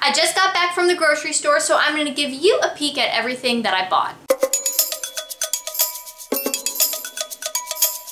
I just got back from the grocery store, so I'm going to give you a peek at everything that I bought.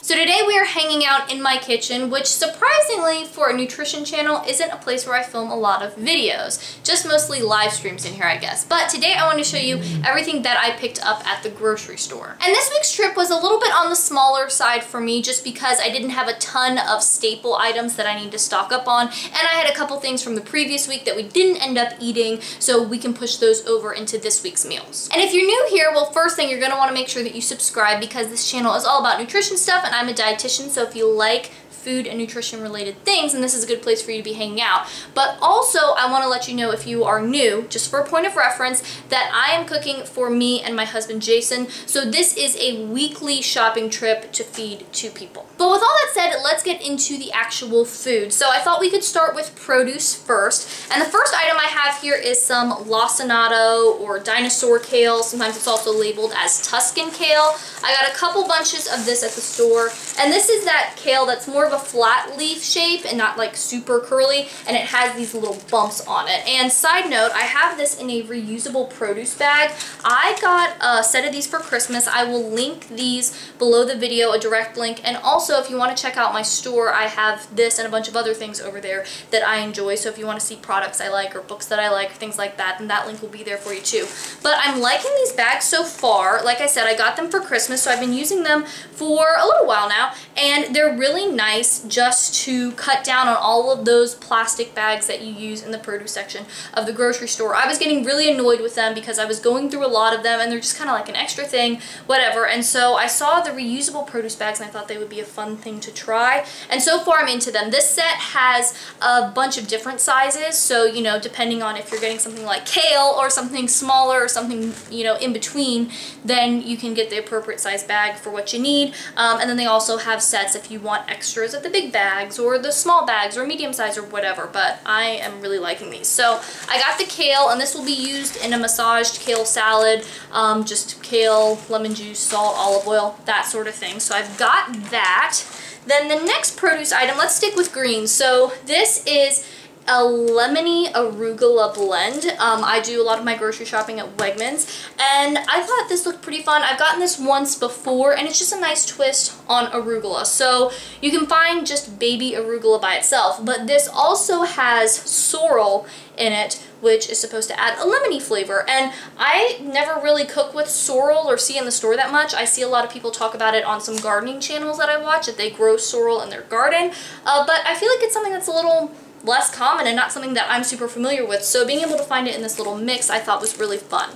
So today we are hanging out in my kitchen, which surprisingly for a nutrition channel isn't a place where I film a lot of videos, just mostly live streams in here, I guess. But today I want to show you everything that I picked up at the grocery store. And this week's trip was a little bit on the smaller side for me just because I didn't have a ton of staple items that I need to stock up on, and I had a couple things from the previous week that we didn't end up eating, so we can push those over into this week's meals. And if you're new here, well, first thing, you're going to want to make sure that you subscribe because this channel is all about nutrition stuff, and I'm a dietitian, so if you like food and nutrition related things, and this is a good place for you to be hanging out. But also, I want to let you know, if you are new, just for a point of reference, that I am cooking for me and my husband Jason, so this is a weekly shopping trip to feed 2 people. But with all that said, let's get into the actual food. So I thought we could start with produce first, and the first item I have here is some lacinato or dinosaur kale. Sometimes it's also labeled as Tuscan kale. I got a couple bunches of this at the store, and this is that kale that's more of a flat leaf shape and not like super curly, and it has these little bumps on it. And side note, I have this in a reusable produce bag. I got a set of these for Christmas. I will link these below the video, a direct link, and also if you want to check out my store, I have this and a bunch of other things over there that I enjoy. So if you want to see products I like or books that I like, things like that, then that link will be there for you too. But I'm liking these bags so far. Like I said, I got them for Christmas, so I've been using them for a little while now, and they're really nice just to cut down on all of those plastic bags that you use in the produce section of the grocery store. I was getting really annoyed with them because I was going through a lot of them and they're just kind of like an extra thing, whatever. And so I saw the reusable produce bags and I thought they would be a fun thing to try. And so far I'm into them. This set has a bunch of different sizes, so you know, depending on if you're getting something like kale or something smaller or something, you know, in between, then you can get the appropriate size bag for what you need. And then they also have sets if you want extras of the big bags or the small bags or medium size or whatever, but I am really liking these. So I got the kale, and this will be used in a massaged kale salad, just kale, lemon juice, salt, olive oil, that sort of thing. So I've got that. Then the next produce item, let's stick with greens. So this is a lemony arugula blend. I do a lot of my grocery shopping at Wegmans, and I thought this looked pretty fun. I've gotten this once before, and it's just a nice twist on arugula. So you can find just baby arugula by itself, but this also has sorrel in it, which is supposed to add a lemony flavor. And I never really cook with sorrel or see in the store that much. I see a lot of people talk about it on some gardening channels that I watch, that they grow sorrel in their garden, but I feel like it's something that's a little less common and not something that I'm super familiar with, so being able to find it in this little mix I thought was really fun.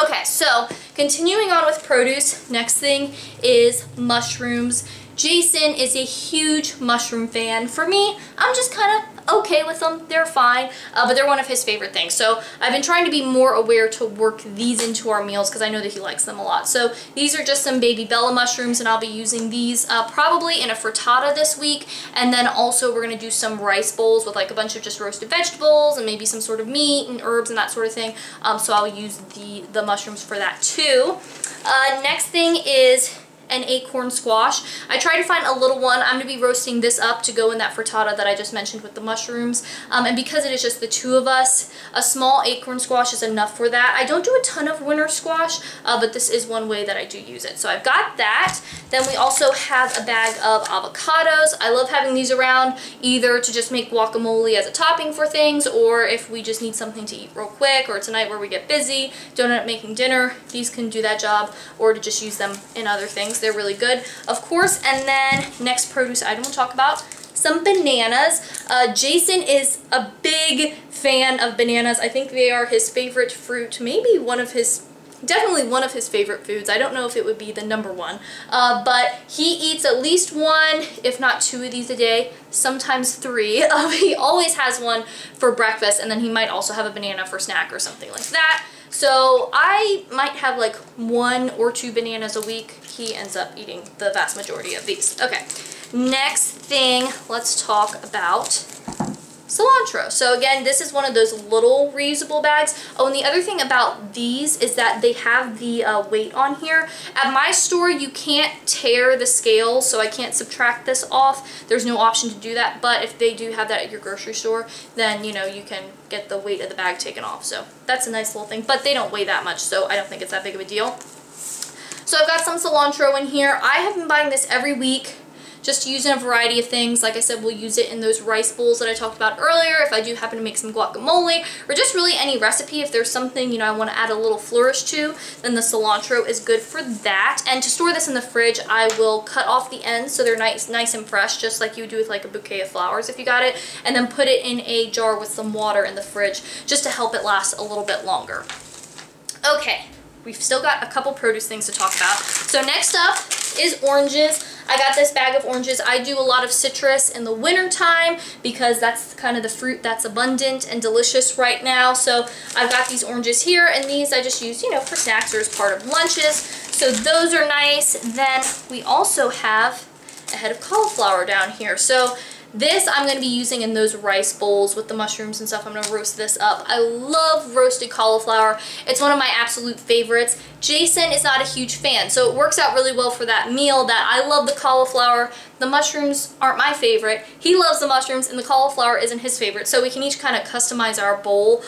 Okay, so continuing on with produce, next thing is mushrooms. Jason is a huge mushroom fan. For me, I'm just kind of okay with them. They're fine, but they're one of his favorite things. So I've been trying to be more aware to work these into our meals because I know that he likes them a lot. So these are just some baby Bella mushrooms, and I'll be using these probably in a frittata this week. And then also we're going to do some rice bowls with like a bunch of just roasted vegetables and maybe some sort of meat and herbs and that sort of thing. So I'll use the mushrooms for that too. Next thing is an acorn squash. I tried to find a little one. I'm going to be roasting this up to go in that frittata that I just mentioned with the mushrooms. And because it is just the 2 of us, a small acorn squash is enough for that. I don't do a ton of winter squash, but this is one way that I do use it. So I've got that. Then we also have a bag of avocados. I love having these around, either to just make guacamole as a topping for things, or if we just need something to eat real quick, or tonight where we get busy, don't end up making dinner, these can do that job, or to just use them in other things. They're really good, of course. And then next produce item we'll talk about, some bananas. Jason is a big fan of bananas. I think they are his favorite fruit, maybe definitely one of his favorite foods. I don't know if it would be the #1, but he eats at least 1, if not 2 of these a day, sometimes 3. He always has one for breakfast, and then he might also have a banana for snack or something like that. So I might have like 1 or 2 bananas a week. He ends up eating the vast majority of these. Okay, next thing, let's talk about cilantro. So again, this is one of those little reusable bags. Oh, and the other thing about these is that they have the weight on here. At my store, you can't tear the scale, so I can't subtract this off. There's no option to do that, but if they do have that at your grocery store, then you know, you can get the weight of the bag taken off. So that's a nice little thing, but they don't weigh that much, so I don't think it's that big of a deal. So I've got some cilantro in here. I have been buying this every week, just using a variety of things. Like I said, we'll use it in those rice bowls that I talked about earlier, if I do happen to make some guacamole, or just really any recipe. If there's something, you know, I want to add a little flourish to, then the cilantro is good for that. And to store this in the fridge, I will cut off the ends so they're nice and fresh, just like you would do with like a bouquet of flowers if you got it, and then put it in a jar with some water in the fridge just to help it last a little bit longer. Okay, we've still got a couple produce things to talk about. So next up is oranges. I got this bag of oranges. I do a lot of citrus in the winter time because that's kind of the fruit that's abundant and delicious right now. So I've got these oranges here, and these I just use, you know, for snacks or as part of lunches. So those are nice. Then we also have a head of cauliflower down here. So this I'm going to be using in those rice bowls with the mushrooms and stuff. I'm going to roast this up. I love roasted cauliflower. It's one of my absolute favorites. Jason is not a huge fan, so it works out really well for that meal that I love the cauliflower. The mushrooms aren't my favorite. He loves the mushrooms, and the cauliflower isn't his favorite. So we can each kind of customize our bowl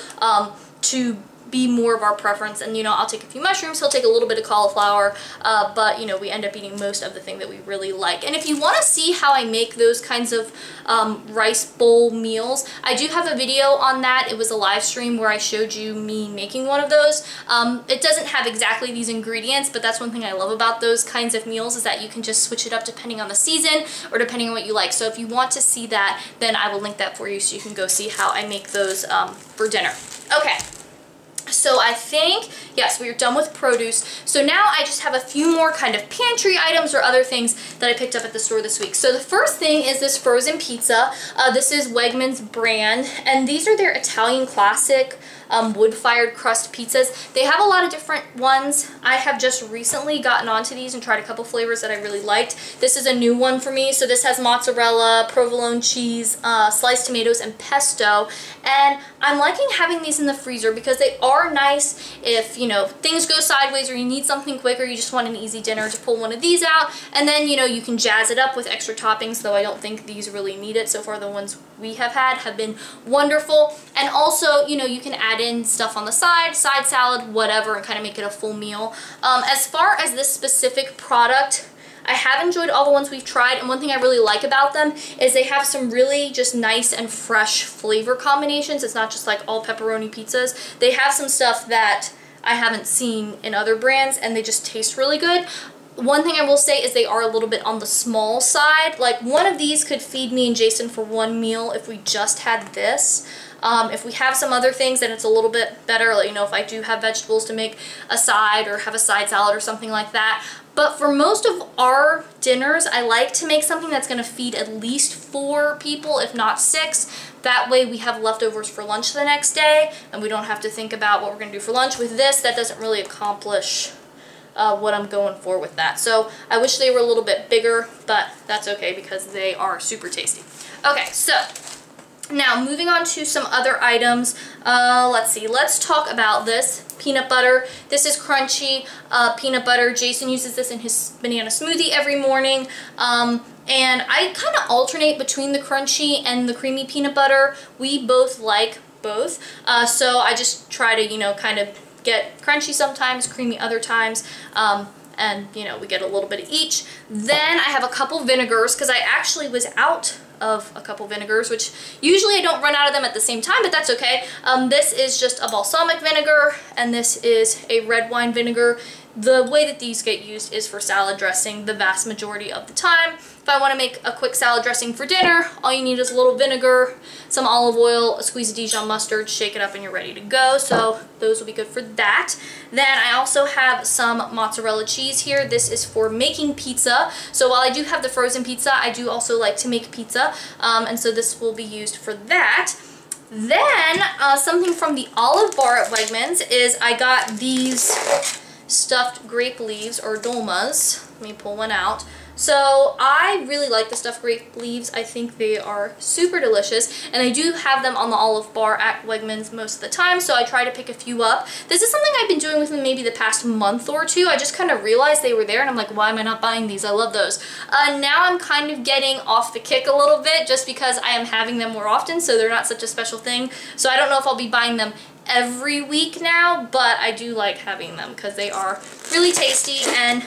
to be more of our preference. And you know, I'll take a few mushrooms, he'll take a little bit of cauliflower, but you know, we end up eating most of the thing that we really like. And if you want to see how I make those kinds of rice bowl meals, I do have a video on that. It was a live stream where I showed you me making one of those. It doesn't have exactly these ingredients, but that's one thing I love about those kinds of meals, is that you can just switch it up depending on the season or depending on what you like. So if you want to see that, then I will link that for you so you can go see how I make those for dinner. Okay. So I think, yes, we are done with produce. So now I just have a few more kind of pantry items or other things that I picked up at the store this week. So the first thing is this frozen pizza. This is Wegmans brand, and these are their Italian classic wood-fired crust pizzas. They have a lot of different ones. I have just recently gotten onto these and tried a couple flavors that I really liked. This is a new one for me. So this has mozzarella, provolone cheese, sliced tomatoes, and pesto. And I'm liking having these in the freezer because they are nice if, you know, things go sideways or you need something quick or you just want an easy dinner, to pull one of these out. And then, you know, you can jazz it up with extra toppings, though I don't think these really need it. So far the ones we have had have been wonderful. And also, you know, you can add in stuff on the side salad, whatever, and kind of make it a full meal. As far as this specific product, I have enjoyed all the ones we've tried, and one thing I really like about them is they have some really just nice and fresh flavor combinations. It's not just like all pepperoni pizzas. They have some stuff that I haven't seen in other brands, and they just taste really good. One thing I will say is they are a little bit on the small side. Like, one of these could feed me and Jason for one meal if we just had this. If we have some other things, then it's a little bit better. Like, you know, if I do have vegetables to make a side or have a side salad or something like that. But for most of our dinners, I like to make something that's going to feed at least 4 people, if not 6. That way we have leftovers for lunch the next day, and we don't have to think about what we're going to do for lunch. With this, that doesn't really accomplish what I'm going for with that. So I wish they were a little bit bigger, but that's okay because they are super tasty. Okay, so now moving on to some other items. Let's see, let's talk about this peanut butter. This is crunchy peanut butter. Jason uses this in his banana smoothie every morning. And I kind of alternate between the crunchy and the creamy peanut butter. We both like both. So I just try to, you know, kind of get crunchy sometimes, creamy other times. And, you know, we get a little bit of each. Then I have a couple vinegars because I actually was out of a couple vinegars, which usually I don't run out of them at the same time, but that's okay. This is just a balsamic vinegar, and this is a red wine vinegar. The way that these get used is for salad dressing the vast majority of the time. If I want to make a quick salad dressing for dinner, all you need is a little vinegar, some olive oil, a squeeze of Dijon mustard, shake it up, and you're ready to go. So those will be good for that. Then I also have some mozzarella cheese here. This is for making pizza. So while I do have the frozen pizza, I do also like to make pizza. And so this will be used for that. Then something from the Olive Bar at Wegmans is I got these stuffed grape leaves, or dolmas. Let me pull one out. So I really like the stuffed grape leaves. I think they are super delicious, and I do have them on the Olive Bar at Wegmans most of the time, so I try to pick a few up. This is something I've been doing with them maybe the past month or two. I just kind of realized they were there, and I'm like, why am I not buying these? I love those. Now I'm kind of getting off the kick a little bit just because I am having them more often, so they're not such a special thing. So I don't know if I'll be buying them every week now, but I do like having them because they are really tasty and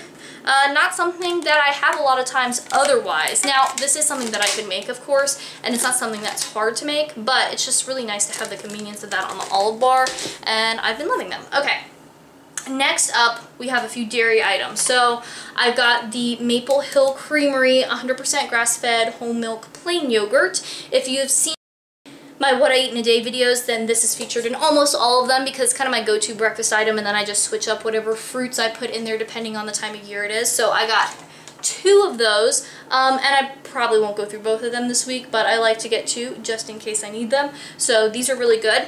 not something that I have a lot of times otherwise. Now, this is something that I could make, of course, and it's not something that's hard to make, but it's just really nice to have the convenience of that on the Olive Bar, and I've been loving them. Okay. Next up, we have a few dairy items. So I've got the Maple Hill Creamery 100% grass-fed whole milk plain yogurt. If you've seen my What I Eat in a Day videos, then this is featured in almost all of them because it's kind of my go-to breakfast item, and then I just switch up whatever fruits I put in there depending on the time of year it is. So I got 2 of those, and I probably won't go through both of them this week, but I like to get 2 just in case I need them. So these are really good.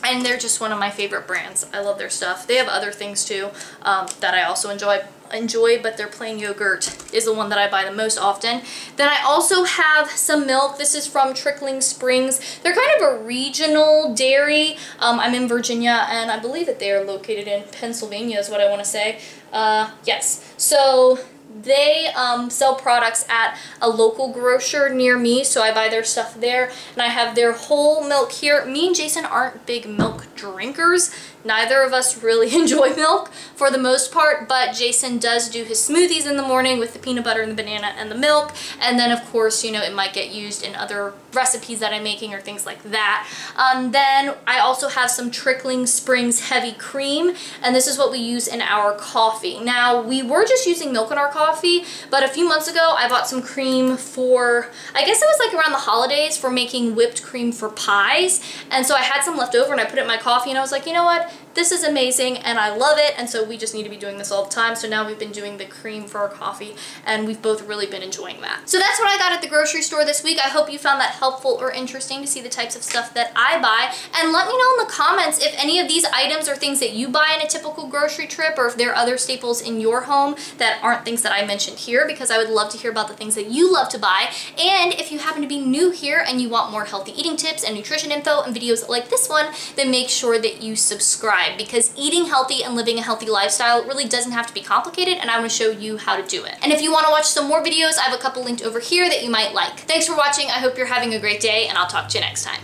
And they're just one of my favorite brands. I love their stuff. They have other things too that I also enjoy, but their plain yogurt is the one that I buy the most often. Then I also have some milk. This is from Trickling Springs. They're kind of a regional dairy. I'm in Virginia, and I believe that they are located in Pennsylvania is what I want to say. Yes. So they sell products at a local grocer near me, so I buy their stuff there, and I have their whole milk here. Me and Jason aren't big milk drinkers. Neither of us really enjoy milk for the most part, but Jason does do his smoothies in the morning with the peanut butter and the banana and the milk, and then of course, you know, it might get used in other recipes that I'm making or things like that. Then I also have some Trickling Springs heavy cream, and this is what we use in our coffee. Now, we were just using milk in our coffee, but a few months ago I bought some cream for, I guess it was like around the holidays, for making whipped cream for pies, and so I had some left over and I put it in my coffee, and I was like, you know what? This is amazing and I love it, and so we just need to be doing this all the time. So now we've been doing the cream for our coffee, and we've both really been enjoying that. So that's what I got at the grocery store this week. I hope you found that helpful or interesting to see the types of stuff that I buy, and let me know in the comments if any of these items are things that you buy in a typical grocery trip, or if there are other staples in your home that aren't things that I mentioned here, because I would love to hear about the things that you love to buy. And if you happen to be new here and you want more healthy eating tips and nutrition info and videos like this one, then make sure that you subscribe, because eating healthy and living a healthy lifestyle really doesn't have to be complicated, and I want to show you how to do it. And if you want to watch some more videos, I have a couple linked over here that you might like. Thanks for watching. I hope you're having a great day, and I'll talk to you next time.